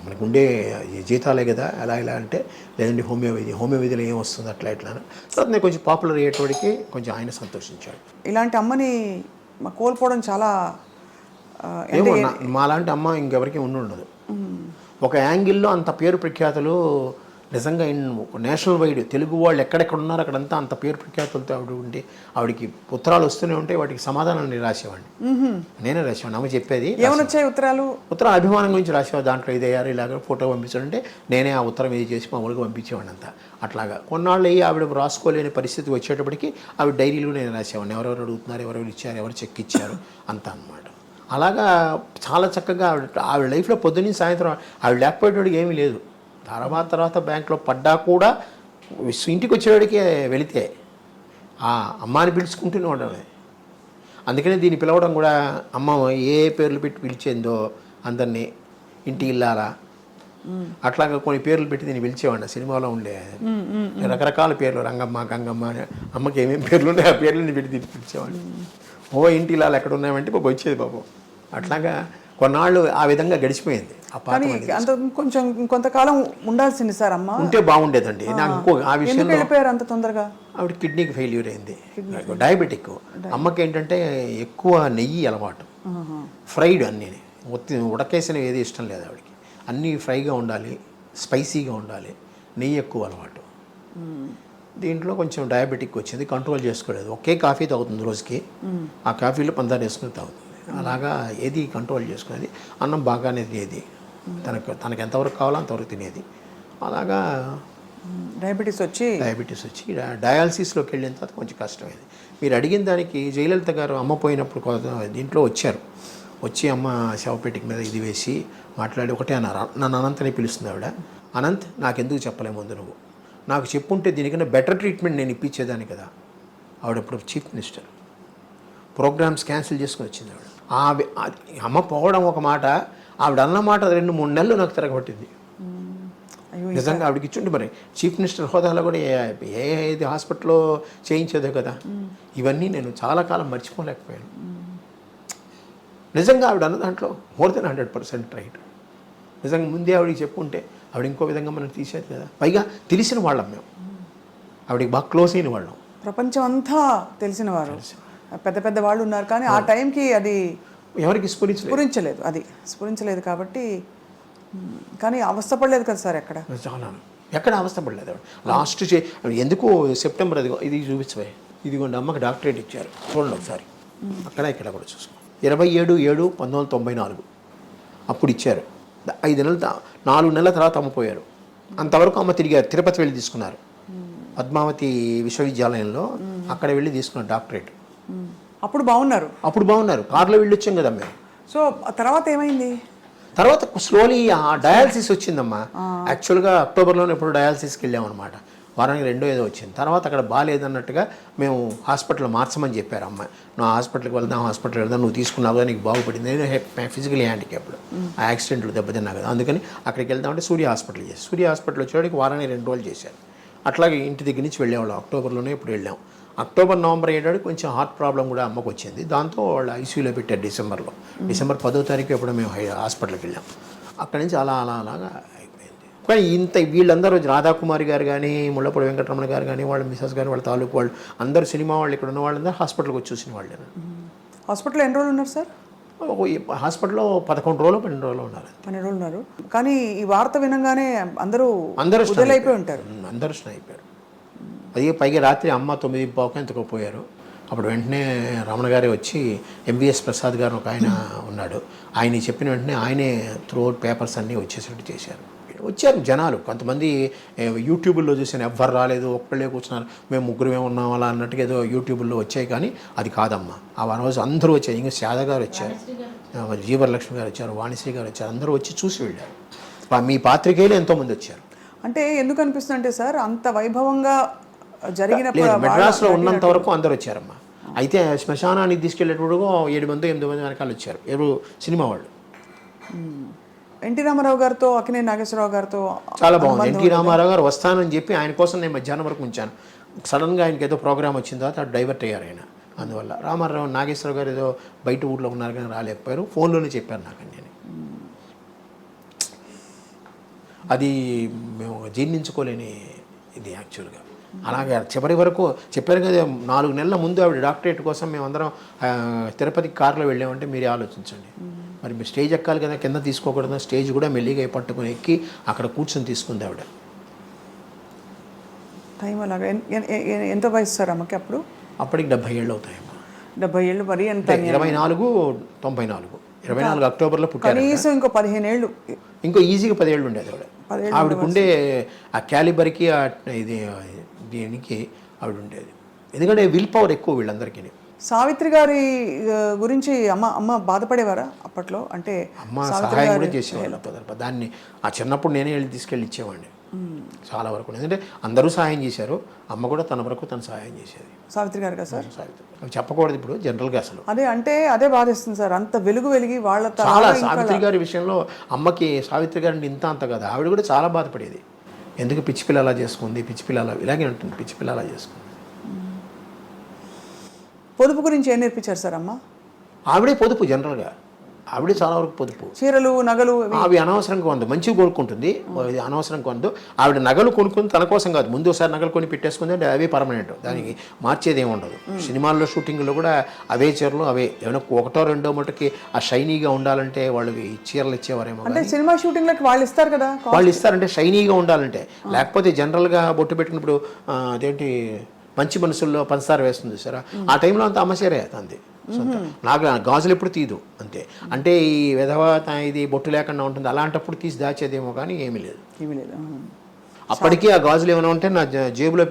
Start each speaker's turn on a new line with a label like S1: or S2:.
S1: మనకు ఉండే జీతాలే కదా ఎలా ఇలా అంటే, లేదంటే హోమియోపతిలో ఏం వస్తుంది అట్లా ఇట్లా తర్వాత నేను కొంచెం పాపులర్ అయ్యేటోడికి కొంచెం ఆయన సంతోషించాడు.
S2: ఇలాంటి అమ్మని కోల్పోవడం చాలా
S1: ఏమో మాలాంటి అమ్మ ఇంకెవరికి ఉండదు. ఒక యాంగిల్లో అంత పేరు ప్రఖ్యాతులు నిజంగా నేషనల్ వైడ్ తెలుగు వాళ్ళు ఎక్కడెక్కడ ఉన్నారో అక్కడంతా అంత పేరు ప్రఖ్యాతులతో ఆవిడ ఉండి ఆవిడకి ఉత్తరాలు వస్తూనే ఉంటే వాటికి సమాధానం నేను రాసేవాడిని. నేనే రాసేవాడిని. అమ్మ చెప్పేది
S2: ఏమొచ్చాయి ఉత్తరాలు
S1: అభిమానం గురించి రాసేవాడు. దాంట్లో ఇదయ్యారు ఇలాగ ఫోటో పంపించాడంటే నేనే ఆ ఉత్తరం ఇది చేసి మామూలుగా పంపించేవాడిని అంతా. అట్లాగా కొన్నాళ్ళు అయ్యి ఆవిడ రాసుకోలేని పరిస్థితి వచ్చేటప్పటికి ఆవిడ డైరీలో నేను రాసేవాడిని. ఎవరెవరు అడుగుతున్నారు, ఎవరెవరు ఇచ్చారు, ఎవరు చెక్ ఇచ్చారు అంతా అన్నమాట. అలాగా చాలా చక్కగా ఆవిడ లైఫ్లో పొద్దున్నీ సాయంత్రం ఆవిడ లేకపోయేటోడికి ఏమీ లేదు. తర్వాత బ్యాంకులో పడ్డా కూడా ఇంటికి వచ్చేవాడికి వెళితే ఆ అమ్మాని పిలుచుకుంటూనే ఉండడమే. అందుకనే దీన్ని పిలవడం కూడా అమ్మ ఏ పేర్లు పెట్టి పిలిచేందో అందరినీ ఇంటికి ఇల్లాలా అట్లాగా కొన్ని పేర్లు పెట్టి దీన్ని పిలిచేవాడిని. సినిమాలో ఉండే రకరకాల పేర్లు రంగమ్మ గంగమ్మ అమ్మకి ఏమేమి పేర్లు ఉంటాయి ఆ పేర్లని పెట్టి దీన్ని పిలిచేవాడిని. ఇంటి ఇల్లాలు ఎక్కడ ఉన్నాయంటే బాబు వచ్చేది బాబు. అట్లాగా కొన్నాళ్ళు ఆ విధంగా గడిచిపోయింది.
S2: అంత కొంచెం కొంతకాలం ఉండాల్సింది సార్ అమ్మ
S1: ఉంటే బాగుండేదండి. నాకు ఇంకో ఆ విషయంలో
S2: వెళ్ళిపోయారు అంత తొందరగా.
S1: ఆవిడ కిడ్నీకి ఫెయిల్యూర్ అయింది, డయాబెటిక్. అమ్మకి ఏంటంటే ఎక్కువ నెయ్యి అలవాటు, ఫ్రైడ్ అన్నీ ఉడకేసినవి ఏది ఇష్టం లేదు ఆవిడకి. అన్నీ ఫ్రైగా ఉండాలి, స్పైసీగా ఉండాలి, నెయ్యి ఎక్కువ అలవాటు. దీంట్లో కొంచెం డయాబెటిక్ వచ్చింది, కంట్రోల్ చేసుకోలేదు. ఒకే కాఫీ తాగుతుంది రోజుకి, ఆ కాఫీలో పందారు వేసుకుని తాగుతుంది. అలాగా ఏది కంట్రోల్ చేసుకునేది. అన్నం బాగానే తినేది, తనకు ఎంతవరకు కావాలో అంతవరకు తినేది. అలాగా
S2: డయాబెటీస్ వచ్చి
S1: డయాలసిస్లోకి వెళ్ళిన తర్వాత కొంచెం కష్టమైంది. మీరు అడిగిన దానికి జయలలిత గారు అమ్మ పోయినప్పుడు దీంట్లో వచ్చి అమ్మ శవపేటిక మీద ఇది వేసి మాట్లాడి ఒకటే అన్నారు. నన్ను అనంత్ అని పిలుస్తుంది ఆవిడ. అనంత్ నాకెందుకు చెప్పలే ముందు నువ్వు, నాకు చెప్పుంటే దీనికన్నా బెటర్ ట్రీట్మెంట్ నేను ఇప్పించేదాన్ని కదా. ఆవిడప్పుడు చీఫ్ మినిస్టర్, ప్రోగ్రామ్స్ క్యాన్సిల్ చేసుకుని వచ్చింది ఆవిడ. అమ్మ పోవడం ఒక మాట, ఆవిడ అన్న మాట 2-3 నెలలు నాకు తిరగబట్టింది నిజంగా. ఆవిడకి ఇచ్చుంటే మరి చీఫ్ మినిస్టర్ హోదాలో కూడా ఏది హాస్పిటల్లో చేయించేదే కదా. ఇవన్నీ నేను చాలా కాలం మర్చిపోలేకపోయాను. నిజంగా ఆవిడ అన్న దాంట్లో మోర్ దెన్ 100% రైట్. నిజంగా ముందే ఆవిడకి చెప్పుంటే ఆవిడ ఇంకో విధంగా మనం తీసేది కదా. పైగా తెలిసిన వాళ్ళం మేము, ఆవిడకి బాగా క్లోజ్ అయిన వాళ్ళం.
S2: ప్రపంచం అంతా తెలిసిన వారు, పెద్ద పెద్ద వాళ్ళు ఉన్నారు. కానీ ఆ టైంకి అది
S1: ఎవరికి
S2: స్ఫురించలేదు కాబట్టి. కానీ అవస్థపడలేదు కదా సార్
S1: ఎక్కడ అవస్థపడలేదు. లాస్ట్ ఎందుకు సెప్టెంబర్ ఇది చూపించబోయే ఇదిగోండి అమ్మకి డాక్టరేట్ ఇచ్చారు చూడండి ఒకసారి. అక్కడ ఇక్కడ కూడా చూసుకో 27/7/1994 అప్పుడు ఇచ్చారు. 4 నెలల తర్వాత అమ్మపోయారు. అంతవరకు అమ్మ తిరిగారు, తిరుపతి వెళ్ళి తీసుకున్నారు, పద్మావతి విశ్వవిద్యాలయంలో అక్కడ వెళ్ళి తీసుకున్నారు డాక్టరేట్.
S2: అప్పుడు బాగున్నారు, కారులో వెళ్ళి వచ్చాం కదా మేము. సో తర్వాత ఏమైంది?
S1: తర్వాత స్లోలీ డయాలసిస్ వచ్చిందమ్మా. యాక్చువల్గా అక్టోబర్లోనే ఎప్పుడు డయాలసిస్కి వెళ్ళామన్నమాట. వారానికి 2 ఏదో వచ్చింది. తర్వాత అక్కడ బాగాలేదన్నట్టుగా మేము హాస్పిటల్ మార్చమని చెప్పారు అమ్మాయి. నువ్వు హాస్పిటల్కి వెళ్దాం, నువ్వు తీసుకున్నావు కదా, నీకు బాగుపడింది. నేను ఫిజికల్ హ్యాండిక్యాప్డ్, ఆ యాక్సిడెంట్లు దెబ్బతిన్నా కదా, అందుకని అక్కడికి వెళ్దామంటే సూర్య హాస్పిటల్ వచ్చేవాడికి వారానికి 2 రోజులు చేశారు. అట్లాగే ఇంటి దగ్గర నుంచి వెళ్ళేవాళ్ళం. అక్టోబర్లోనే ఇప్పుడు వెళ్ళాం. అక్టోబర్ నవంబర్ అయ్యేటప్పుడు కొంచెం హార్ట్ ప్రాబ్లం కూడా అమ్మకు వచ్చింది. దాంతో వాళ్ళు ఐసీయూలో పెట్టారు డిసెంబర్ 10వ తారీఖు ఎప్పుడు మేము హాస్పిటల్కి వెళ్ళాం. అక్కడి నుంచి అలాగా అయిపోయింది. కానీ వీళ్ళందరూ రాధాకుమారి గారు కానీ, ముళ్ళపూడి వెంకటరమణ గారు కానీ, వాళ్ళ మిసెస్ గారు, వాళ్ళ తాలూకు వాళ్ళు అందరూ, సినిమా వాళ్ళు ఇక్కడ ఉన్న వాళ్ళందరూ హాస్పిటల్కి వచ్చి చూసిన వాళ్ళే.
S2: హాస్పిటల్లో ఎన్ని రోజులు ఉన్నారు సార్?
S1: హాస్పిటల్లో 11 రోజులు 12 రోజులు ఉన్నారు.
S2: 12 రోజులు ఉన్నారు. కానీ ఈ వార్త వినగానే అందరూ అయిపోయి ఉంటారు.
S1: అందరూ అయిపోయారు. అది పైగా రాత్రి అమ్మ 9:15 ఎంతకో పోయారు. అప్పుడు వెంటనే రమణ గారే వచ్చి, ఎంవిఎస్ ప్రసాద్ గారు ఒక ఆయన ఉన్నాడు, ఆయన చెప్పిన వెంటనే ఆయనే త్రూఅవుట్ పేపర్స్ అన్నీ వచ్చేసినట్టు చేశారు. వచ్చారు జనాలు. కొంతమంది యూట్యూబ్లో చూసాను, ఎవ్వరు రాలేదు, ఒక్కళ్ళే కూర్చున్నారు, మేము ముగ్గురమే ఉన్నాం అలా అన్నట్టుగా ఏదో యూట్యూబ్లో వచ్చాయి. కానీ అది కాదమ్మా. ఆ రోజు అందరూ వచ్చారు. ఇంకా శారద గారు వచ్చారు, జీవరలక్ష్మి గారు వచ్చారు, వాణిశ్రీ గారు వచ్చారు. అందరూ వచ్చి చూసి వెళ్ళారు. మీ పాత్రికేయులు ఎంతోమంది వచ్చారు.
S2: అంటే ఎందుకు అనిపిస్తుంది అంటే సార్, అంత వైభవంగా జరిగినప్పుడు
S1: మెడ్రాస్లో ఉన్నంత వరకు అందరూ వచ్చారమ్మా. అయితే శ్మశానానికి తీసుకెళ్ళేటప్పుడు 7-8 మంది వెనకాల వచ్చారు, ఎవరు సినిమా వాళ్ళు.
S2: ఎన్టీ రామారావు గారితో, అక్కినేని నాగేశ్వరరావు గారితో
S1: చాలా బాగుంది. ఎన్టీ రామారావు గారు వస్తానని చెప్పి ఆయన కోసం నేను మధ్యాహ్నం వరకు ఉంచాను. సడన్గా ఆయనకి ఏదో ప్రోగ్రామ్ వచ్చిన తర్వాత అటు డైవర్ట్ అయ్యారు ఆయన. అందువల్ల రామారావు, నాగేశ్వరరావు గారు ఏదో బయట ఊళ్ళో ఉన్నారు కానీ రాలేకపోయారు. ఫోన్లోనే చెప్పారు నాకు. నేను అది మేము జీర్ణించుకోలేని ఇది యాక్చువల్గా. అలాగే చివరి వరకు చెప్పారు కదా, 4 నెలల ముందు ఆవిడ డాక్టరేట్ కోసం మేమందరం తిరుపతికి కారులో వెళ్ళామంటే మీరే ఆలోచించండి. మరి మీరు స్టేజ్ ఎక్కాలి కదా, కింద తీసుకోకూడదు, స్టేజ్ కూడా మెల్లిగా పట్టుకొని ఎక్కి అక్కడ కూర్చొని తీసుకుంది ఆవిడ.
S2: టైం అలాగా ఎంత వయసు సార్ అమ్మకి అప్పుడు?
S1: అప్పటికి 70 ఏళ్ళు అవుతాయమ్మా.
S2: 70 ఏళ్ళు మరి ఎంత?
S1: 24, 94. 24 అక్టోబర్లో పుట్టారు.
S2: కనీసం ఇంకో 15 ఏళ్ళు,
S1: ఇంకో ఈజీగా 10 ఏళ్ళు ఉండేది ఆవిడ. ఆవిడకుండే ఆ క్యాలిబర్కి ఇది దీనికి ఆవిడ ఉండేది. ఎందుకంటే విల్ పవర్ ఎక్కువ వీళ్ళందరికీ.
S2: సావిత్రి గారి గురించి అమ్మ బాధపడేవారా అప్పట్లో? అంటే
S1: అమ్మ సహాయం కూడా చేసేవాళ్ళు దాన్ని. ఆ చిన్నప్పుడు నేనే వెళ్ళి తీసుకెళ్ళి ఇచ్చేవాడిని చాలా వరకు. ఎందుకంటే అందరూ సహాయం చేశారు, అమ్మ కూడా తన వరకు తను సహాయం చేసేది.
S2: సావిత్రి గారు కదా సార్?
S1: సావిత్రి అవి చెప్పకూడదు ఇప్పుడు జనరల్గా అసలు.
S2: అదే బాధేస్తుంది సార్, అంత వెలిగి వాళ్ళ
S1: చాలా. సావిత్రి గారి విషయంలో అమ్మకి సావిత్రి గారిని అంత కదా, ఆవిడ కూడా చాలా బాధపడేది. ఎందుకు పిచ్చి పిల్ల అలా చేసుకుంది, పిచ్చి పిల్ల అలా ఇలాగే ఉంటుంది, పిచ్చి పిల్ల అలా చేసుకుంది.
S2: పొదుపు గురించి ఏం నేర్పించారు సార్ అమ్మ?
S1: ఆవిడే పొదుపు, జనరల్గా ఆవిడే చాలా వరకు పొదుపు.
S2: చీరలు నగలు
S1: అవి అనవసరంగా కొందు, మంచిగా కొనుక్కుంటుంది, అనవసరంగా కొందు. ఆవిడ నగలు కొనుక్కుంది తన కోసం కాదు, ముందు ఒకసారి నగలు కొని పెట్టేసుకుంది అంటే అవే పర్మనెంట్, దానికి మార్చేది ఏమి ఉండదు. సినిమాల్లో షూటింగ్లో కూడా అవే చీరలు అవే. ఏమైనా 1, 2 మటుకి ఆ షైనీగా ఉండాలంటే వాళ్ళు ఈ చీరలు ఇచ్చేవారేమో.
S2: అంటే సినిమా షూటింగ్లకి వాళ్ళు ఇస్తారు కదా,
S1: వాళ్ళు ఇస్తారంటే షైనీగా ఉండాలంటే. లేకపోతే జనరల్గా బొట్టు పెట్టినప్పుడు అదేంటి మంచి మనసుల్లో పంచదార వేస్తుంది సరే, ఆ టైంలో అంత అమ్మచీరే అంతే. నాకు గాజులు ఎప్పుడు తీదు అంతే. అంటే ఈ విధవ ఇది బొట్టు లేకుండా ఉంటుంది, అలాంటప్పుడు తీసి దాచేదేమో కానీ ఏమీ లేదు.
S2: ఏమీ లేదు.
S1: అప్పటికీ ఆ గాజులు ఏమైనా ఉంటే నా జేబులో